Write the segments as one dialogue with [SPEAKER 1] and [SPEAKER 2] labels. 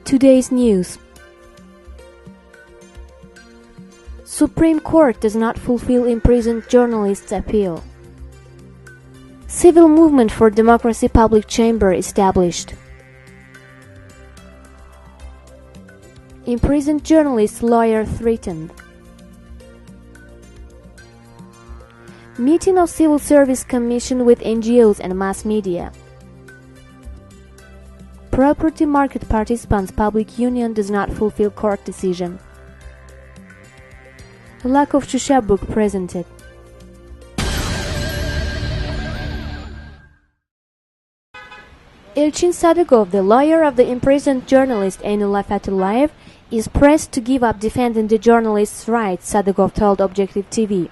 [SPEAKER 1] Today's news. Supreme Court does not fulfill imprisoned journalists' appeal. Civil Movement for Democracy Public Chamber established. Imprisoned journalist lawyer threatened. Meeting of Civil Service Commission with NGOs and mass media. Property market participants' public union does not fulfill court decision. Lack of Shusha book presented. Elchin Sadykhov, the lawyer of the imprisoned journalist Einullah Fatullayev, is pressed to give up defending the journalist's rights, Sadykhov told Objective TV.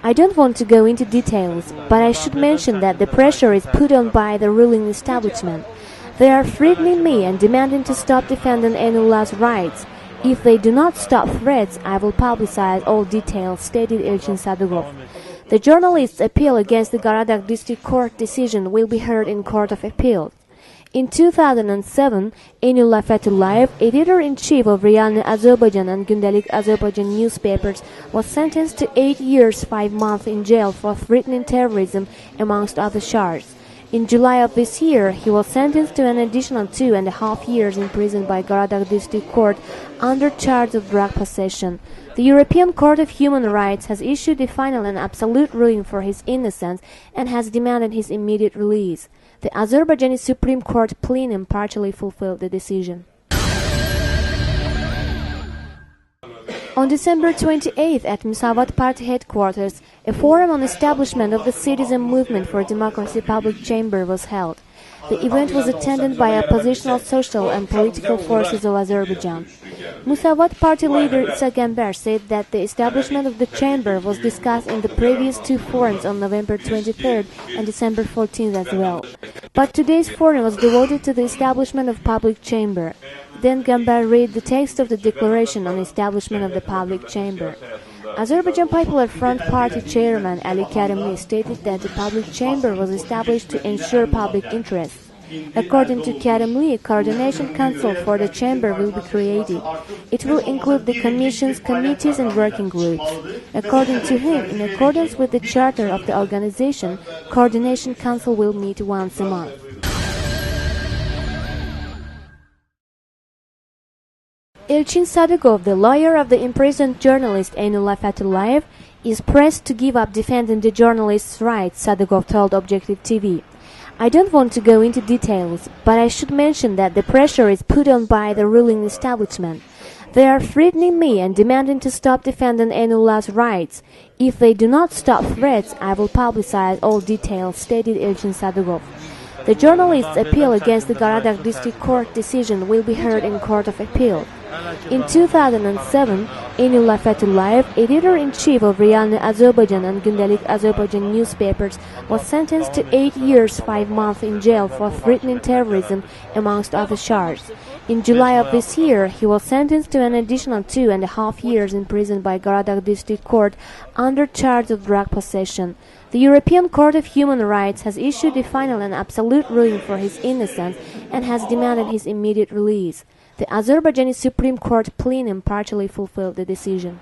[SPEAKER 1] I don't want to go into details, but I should mention that the pressure is put on by the ruling establishment. They are threatening me and demanding to stop defending Einullah's rights. If they do not stop threats, I will publicize all details, stated Elchin Sadykhov. The journalist's appeal against the Garadag District Court decision will be heard in Court of Appeal. In 2007, Einullah Fatullayev, editor-in-chief of Realny Azerbaijan and Gündelik Azerbaijan newspapers, was sentenced to 8 years, 5 months in jail for threatening terrorism, amongst other charges. In July of this year, he was sentenced to an additional 2.5 years in prison by Garadag District Court under charge of drug possession. The European Court of Human Rights has issued a final and absolute ruling for his innocence and has demanded his immediate release. The Azerbaijani Supreme Court plenum partially fulfilled the decision. On December 28 at Musavat Party headquarters, a forum on establishment of the Citizen Movement for Democracy Public Chamber was held. The event was attended by oppositional social and political forces of Azerbaijan. Musavat Party leader Isa Gamber said that the establishment of the chamber was discussed in the previous two forums on November 23 and December 14 as well. But today's forum was devoted to the establishment of public chamber. Then Gamber read the text of the declaration on establishment of the public chamber. Azerbaijan Popular Front Party chairman Ali Karimli stated that the public chamber was established to ensure public interest. According to Karimli, a coordination council for the chamber will be created. It will include the commissions, committees and working groups. According to him, in accordance with the charter of the organization, coordination council will meet once a month. Elchin Sadykhov, the lawyer of the imprisoned journalist Einullah Fatullayev, is pressed to give up defending the journalist's rights, Sadykhov told Objective TV. I don't want to go into details, but I should mention that the pressure is put on by the ruling establishment. They are threatening me and demanding to stop defending Einullah's rights. If they do not stop threats, I will publicize all details, stated Elchin Sadykhov. The journalist's appeal against the Garadag District Court decision will be heard in Court of Appeal. In 2007, Einullah Fatullayev, editor-in-chief of Realny Azerbaijan and Gündelik Azerbaijan newspapers, was sentenced to 8 years, 5 months in jail for threatening terrorism, amongst other charges. In July of this year, he was sentenced to an additional 2.5 years in prison by Garadag District Court under charge of drug possession. The European Court of Human Rights has issued a final and absolute ruling for his innocence and has demanded his immediate release. The Azerbaijani Supreme Court plenum partially fulfilled the decision.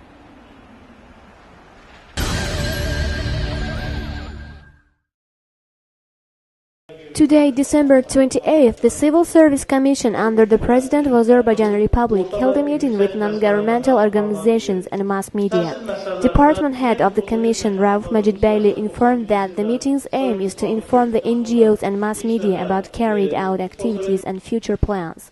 [SPEAKER 1] Today, December 28th, the Civil Service Commission under the President of Azerbaijan Republic held a meeting with non-governmental organizations and mass media. Department head of the Commission, Rauf Majidbeyli, informed that the meeting's aim is to inform the NGOs and mass media about carried out activities and future plans.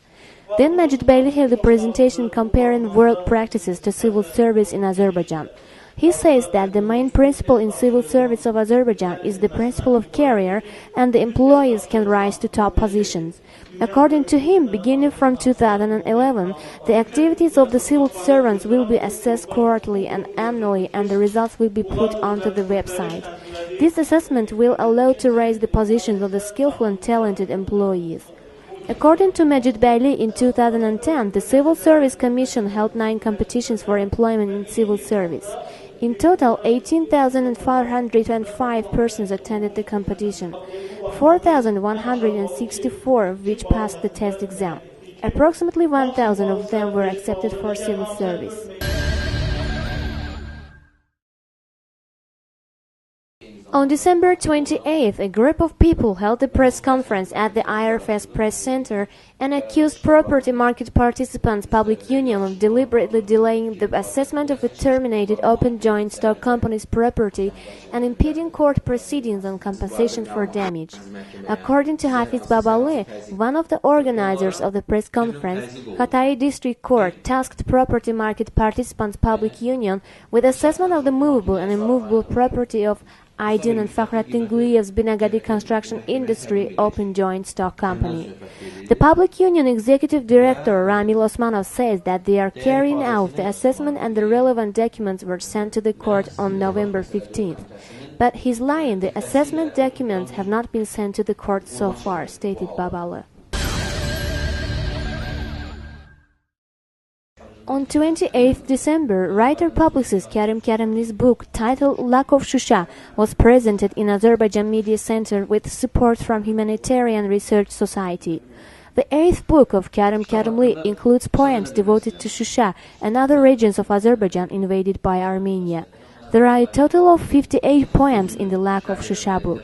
[SPEAKER 1] Then Majidbeyli held a presentation comparing world practices to civil service in Azerbaijan. He says that the main principle in civil service of Azerbaijan is the principle of career, and the employees can rise to top positions. According to him, beginning from 2011, the activities of the civil servants will be assessed quarterly and annually, and the results will be put onto the website. This assessment will allow to raise the positions of the skillful and talented employees. According to Majidbeyli, in 2010, the Civil Service Commission held 9 competitions for employment in civil service. In total, 18,505 persons attended the competition, 4,164 of which passed the test exam. Approximately 1,000 of them were accepted for civil service. On December 28th, a group of people held a press conference at the IRFS Press Center and accused property market participants' public union of deliberately delaying the assessment of a terminated open joint stock company's property and impeding court proceedings on compensation for damage. According to Hafiz Babalı, one of the organizers of the press conference, Hatay District Court tasked property market participants' public union with assessment of the movable and immovable property of Aydın and Fakhrettin Guliyev's Binagadi Construction Industry Open Joint Stock Company. The Public Union Executive Director Ramil Osmanov says that they are carrying out the assessment and the relevant documents were sent to the court on November 15th. But he's lying, the assessment documents have not been sent to the court so far, stated Babalı. On 28th December, writer-publicist Kerim Kerimli's book titled Lack of Shusha was presented in Azerbaijan Media Center with support from Humanitarian Research Society. The eighth book of Kerim Kerimli includes poems devoted to Shusha and other regions of Azerbaijan invaded by Armenia. There are a total of 58 poems in the Lack of Shusha book.